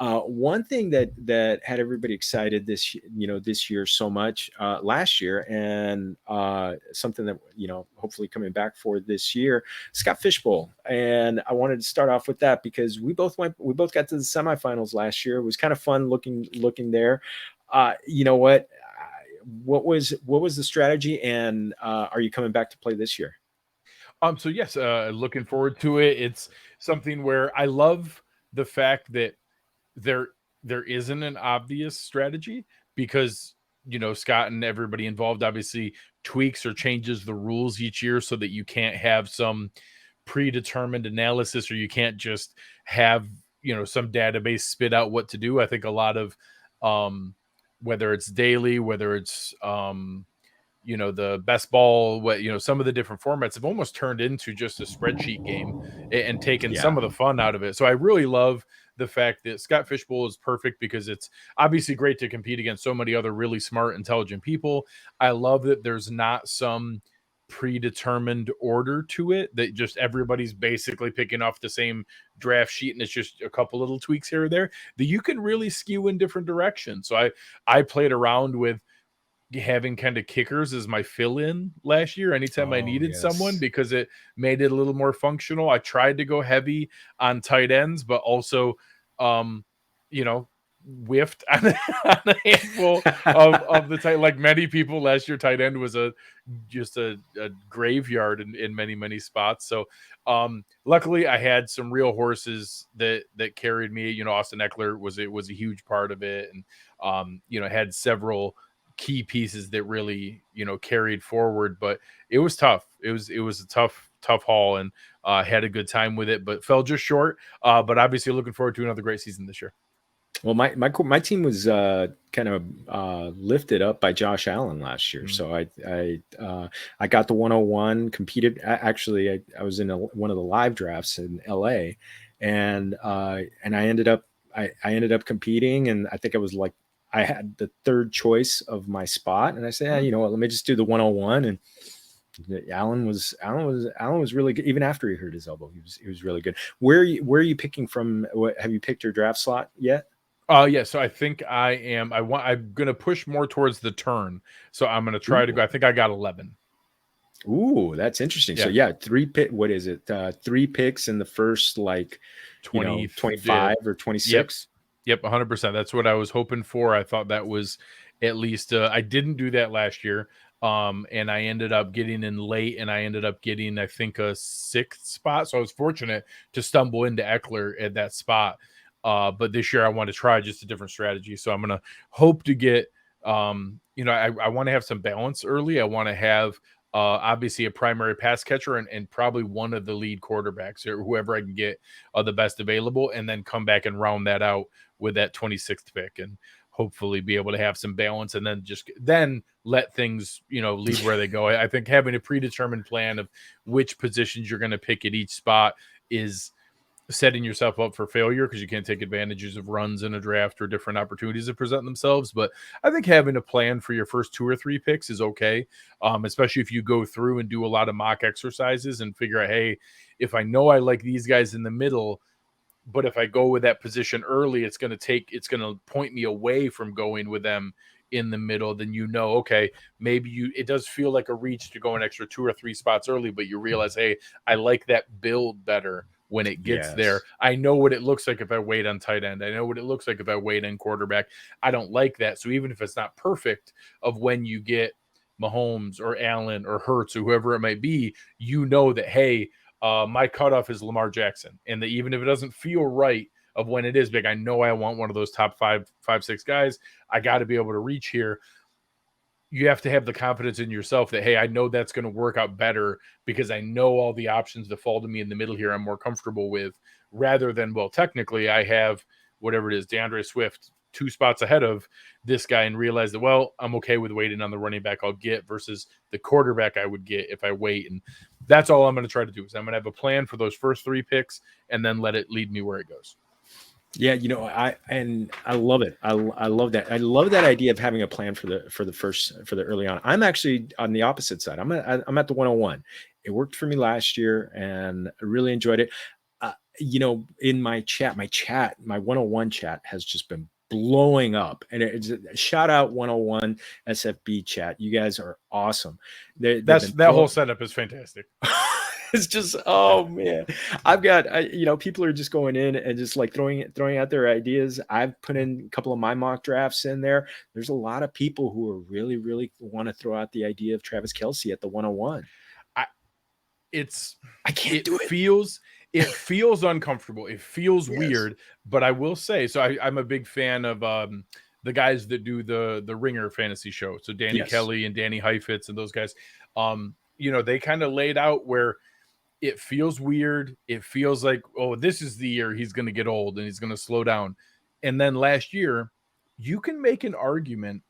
One thing that had everybody excited this year so much last year, and something that hopefully coming back for this year, Scott Fishbowl. And I wanted to start off with that because we both got to the semifinals last year. It was kind of fun looking there. You know what? What was the strategy, and are you coming back to play this year? So yes, looking forward to it. It's something where I love the fact that there there isn't an obvious strategy because Scott and everybody involved obviously tweaks or changes the rules each year so that you can't have some predetermined analysis or you can't just have some database spit out what to do. I think a lot of um whether it's daily, whether it's the best ball, what some of the different formats have almost turned into just a spreadsheet game and taken Yeah. some of the fun out of it. So I really love the fact that Scott Fishbowl is perfect because it's obviously great to compete against so many other really smart, intelligent people. I love that there's not some predetermined order to it, that just everybody's basically picking off the same draft sheet and it's just a couple little tweaks here or there that you can really skew in different directions. So I played around with having kind of kickers as my fill-in last year anytime I Oh needed someone yes. because it made it a little more functional. I tried to go heavy on tight ends, but also um you know whiffed on, on a handful of the tight, like many people last year. Tight end was just a graveyard in many spots. So luckily I had some real horses that carried me. Austin Eckler was a huge part of it, and had several key pieces that really carried forward. But it was tough. It was a tough haul, and had a good time with it, but fell just short. But obviously looking forward to another great season this year. Well, my team was kind of lifted up by Josh Allen last year, Mm. so I got the 101. Competed actually. I was in one of the live drafts in LA, and I ended up competing, and I think I was like I had the third choice of my spot, and I said, Mm. you know what, let me just do the 101. And Allen was really good even after he hurt his elbow. He was really good. Where are you picking from? Have you picked your draft slot yet? Yeah, so I think I'm gonna push more towards the turn. So I'm gonna try to Ooh. go. I think I got 11. Ooh, that's interesting. So Yeah, yeah, what is it? Three picks in the first 20. 25 or Yep, 26. yep, 100%. That's what I was hoping for. I thought that was at least. I didn't do that last year, and I ended up getting in late, and I ended up getting, I think, a sixth spot. So I was fortunate to stumble into Eckler at that spot. But this year I want to try just a different strategy. So I'm gonna hope to get. I want to have some balance early. I want to have obviously a primary pass catcher and probably one of the lead quarterbacks or whoever I can get the best available, and then come back and round that out with that 26th pick and hopefully be able to have some balance and then let things lead where they go. I think having a predetermined plan of which positions you're going to pick at each spot is setting yourself up for failure because you can't take advantages of runs in a draft or different opportunities that present themselves. But I think having a plan for your first two or three picks is okay, especially if you go through and do a lot of mock exercises and figure out, hey, if I know I like these guys in the middle, but if I go with that position early, it's going to point me away from going with them in the middle. Then okay, maybe it does feel like a reach to go an extra two or three spots early, but you realize, hey, I like that build better when it gets there. Yes. I know what it looks like if I wait on tight end. I know what it looks like if I wait on quarterback. I don't like that. So even if it's not perfect of when you get Mahomes or Allen or Hurts or whoever it might be, that, hey, my cutoff is Lamar Jackson, and that even if it doesn't feel right of when it is big, I know I want one of those top five, six guys. I got to be able to reach here. You have to have the confidence in yourself that, hey, I know that's going to work out better because I know all the options that fall to me in the middle here I'm more comfortable with, rather than, well, technically I have whatever it is, DeAndre Swift, two spots ahead of this guy, and realize that, well, I'm okay with waiting on the running back I'll get versus the quarterback I would get if I wait. And that's all I'm going to try to do is I'm going to have a plan for those first three picks and then let it lead me where it goes. Yeah, I love it. I love that. I love that idea of having a plan for the early on. I'm actually on the opposite side. I'm at the 101. It worked for me last year, and I really enjoyed it. in my 101 chat has just been blowing up, and it's shout out 101 SFB chat. You guys are awesome. That whole setup is fantastic. It's just, oh man, I've got, people are just going in and just like throwing out their ideas. I've put in a couple of my mock drafts in there. There's a lot of people who are really, really want to throw out the idea of Travis Kelce at the 101. I can't do it. It feels uncomfortable. It feels weird, but I will say, so I'm a big fan of the guys that do the Ringer fantasy show. So Danny Kelly and Danny Heifetz and those guys, they kind of laid out where it feels weird. It feels like, oh, this is the year he's going to get old and he's going to slow down. And then last year, you can make an argument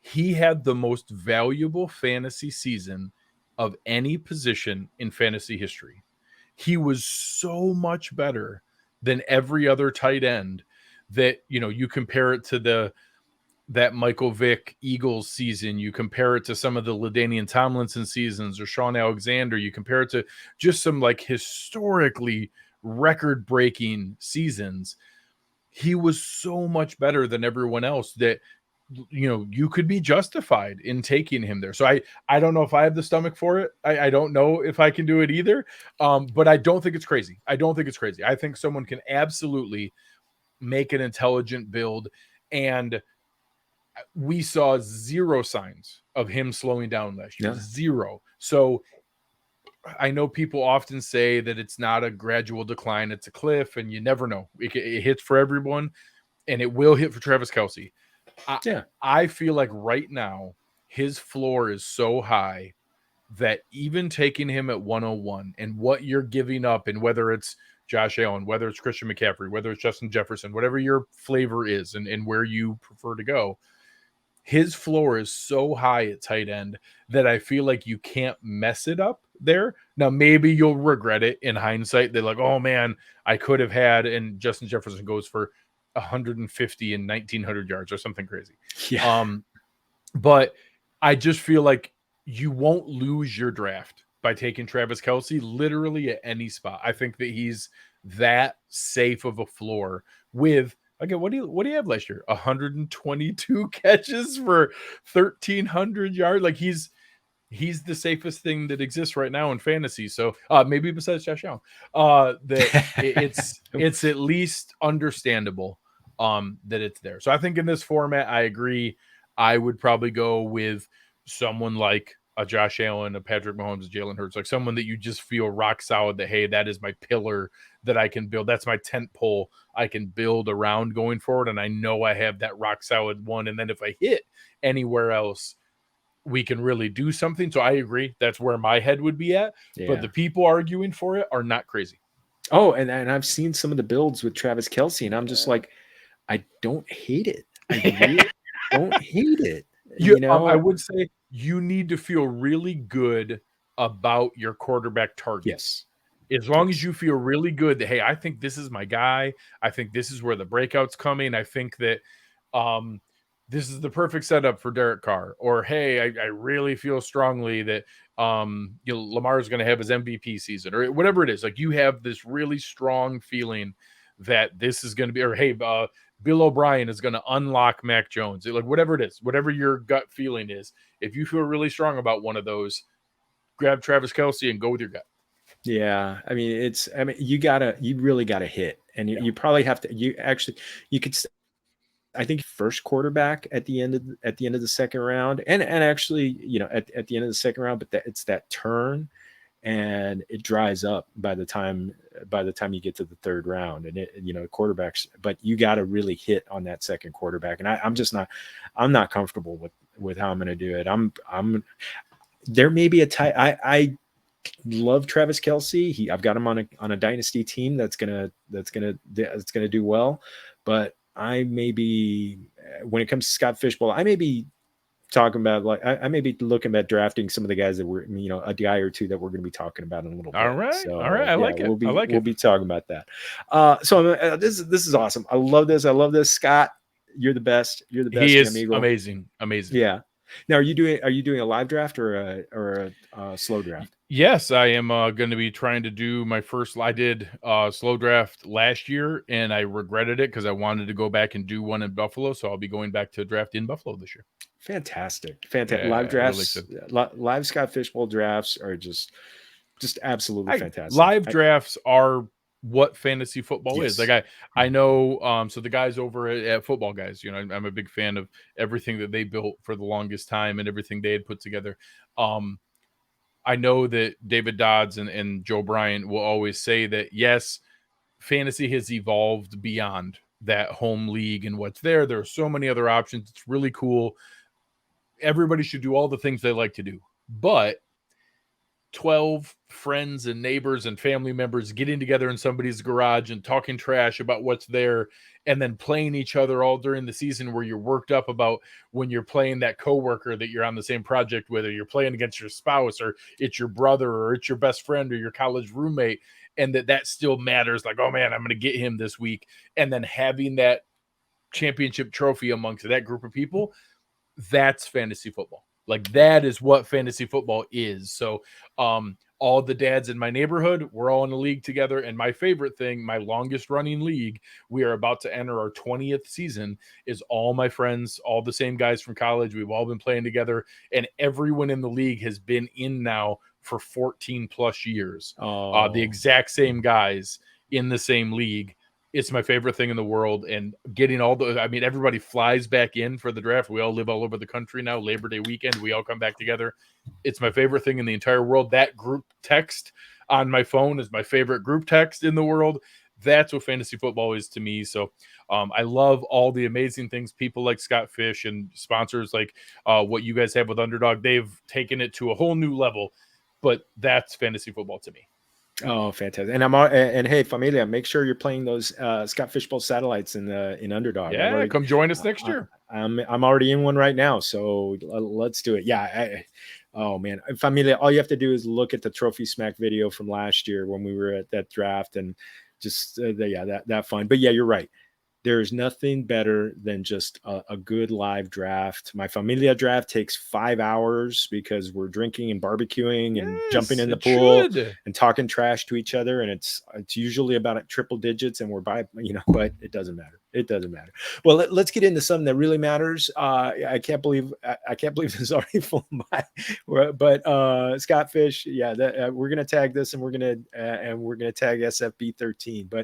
he had the most valuable fantasy season of any position in fantasy history. He was so much better than every other tight end that, you compare it to that Michael Vick Eagles season, you compare it to some of the LaDainian Tomlinson seasons or Sean Alexander, you compare it to just some like historically record-breaking seasons. He was so much better than everyone else that, you could be justified in taking him there. So I don't know if I have the stomach for it. I don't know if I can do it either. But I don't think it's crazy. I think someone can absolutely make an intelligent build, and we saw zero signs of him slowing down last year. Zero. So I know people often say that it's not a gradual decline, it's a cliff, and you never know. It hits for everyone, and it will hit for Travis Kelce. I feel like right now his floor is so high that even taking him at 101 and what you're giving up, and whether it's Josh Allen, whether it's Christian McCaffrey, whether it's Justin Jefferson, whatever your flavor is and where you prefer to go, his floor is so high at tight end that I feel like you can't mess it up there. Now, maybe you'll regret it in hindsight. They're like, oh man, I could have had, and Justin Jefferson goes for 150 and 1900 yards or something crazy. But I just feel like you won't lose your draft by taking Travis Kelce literally at any spot. I think that he's that safe of a floor with, again, what do you have last year? 122 catches for 1300 yards. Like he's the safest thing that exists right now in fantasy. So maybe besides Josh Allen, it's at least understandable that it's there. So I think in this format, I agree. I would probably go with someone like a Josh Allen, a Patrick Mahomes, a Jalen Hurts, like someone that you just feel rock solid that, hey, that is my pillar that I can build. That's my tent pole I can build around going forward. And I know I have that rock solid one. And then if I hit anywhere else, we can really do something. So I agree. That's where my head would be at. Yeah. But the people arguing for it are not crazy. Oh, and I've seen some of the builds with Travis Kelce, and I'm just like, I don't hate it. I really don't hate it. I would say you need to feel really good about your quarterback target. Yes. As long as you feel really good that, hey, I think this is my guy. I think this is where the breakout's coming. I think that this is the perfect setup for Derek Carr. Or, hey, I really feel strongly that Lamar is going to have his MVP season, or whatever it is. Like, you have this really strong feeling that this is going to be, or hey, Bill O'Brien is going to unlock Mac Jones. Like, whatever it is, whatever your gut feeling is, if you feel really strong about one of those, grab Travis Kelce and go with your gut. Yeah. I mean, you really gotta hit, and you probably have to, you could, I think, first quarterback at the end of the second round, and actually, at the end of the second round, but it's that turn, and it dries up by the time you get to the third round, and quarterbacks, but you got to really hit on that second quarterback. And I'm not comfortable with how I'm going to do it. There may be a tie. I love Travis Kelce. I've got him on a dynasty team that's gonna do well, but I may be, when it comes to Scott Fishbowl, I may be talking about, like, I may be looking at drafting some of the guys that we're, a guy or two that we're going to be talking about in a little bit. All right. I like it. We'll be talking about that. So this is awesome. I love this. Scott, you're the best. You're the best. He is amigo. amazing. Yeah. Now, are you doing a live draft or a slow draft? Yes, I am going to be trying to do my first. I did slow draft last year, and I regretted it because I wanted to go back and do one in Buffalo. So I'll be going back to draft in Buffalo this year. Fantastic. Live Yeah, really drafts, excited. live Scott Fishbowl drafts are just absolutely fantastic. Live drafts are what fantasy football is. Yes. Like I know so the guys over at Football Guys, I'm a big fan of everything that they built for the longest time and everything they had put together. I know that David Dodds and Joe Bryant will always say that yes, fantasy has evolved beyond that home league and what's there. There are so many other options. It's really cool. Everybody should do all the things they like to do. But 12 friends and neighbors and family members getting together in somebody's garage and talking trash about what's there and then playing each other all during the season where you're worked up about when you're playing that coworker that you're on the same project with, or you're playing against your spouse, or it's your brother, or it's your best friend, or your college roommate, and that still matters. Like, oh man, I'm going to get him this week. And then having that championship trophy amongst that group of people, that's fantasy football. Like that is what fantasy football is. So all the dads in my neighborhood, we're all in a league together. And my favorite thing, my longest running league, we are about to enter our 20th season, is all my friends, all the same guys from college. We've all been playing together, and everyone in the league has been in now for 14 plus years. The exact same guys in the same league. It's my favorite thing in the world, and getting everybody flies back in for the draft. We all live all over the country now. Labor Day weekend, we all come back together. It's my favorite thing in the entire world. That group text on my phone is my favorite group text in the world. That's what fantasy football is to me. So I love all the amazing things people like Scott Fish and sponsors like what you guys have with Underdog. They've taken it to a whole new level, but that's fantasy football to me. Oh, fantastic! And hey, Familia, make sure you're playing those Scott Fishbowl satellites in Underdog. Yeah, come join us next year. I'm already in one right now, so let's do it. Yeah. Oh man, Familia, all you have to do is look at the Trophy Smack video from last year when we were at that draft, and just that fun. But yeah, you're right. There's nothing better than just a good live draft. My Familia draft takes 5 hours because we're drinking and barbecuing and jumping in the pool and talking trash to each other. And it's usually about at triple digits, and we're by, but it doesn't matter. It doesn't matter. Well, let's get into something that really matters. I can't believe this is already full by, but Scott Fish, we're gonna tag this, and we're gonna tag SFB 13. But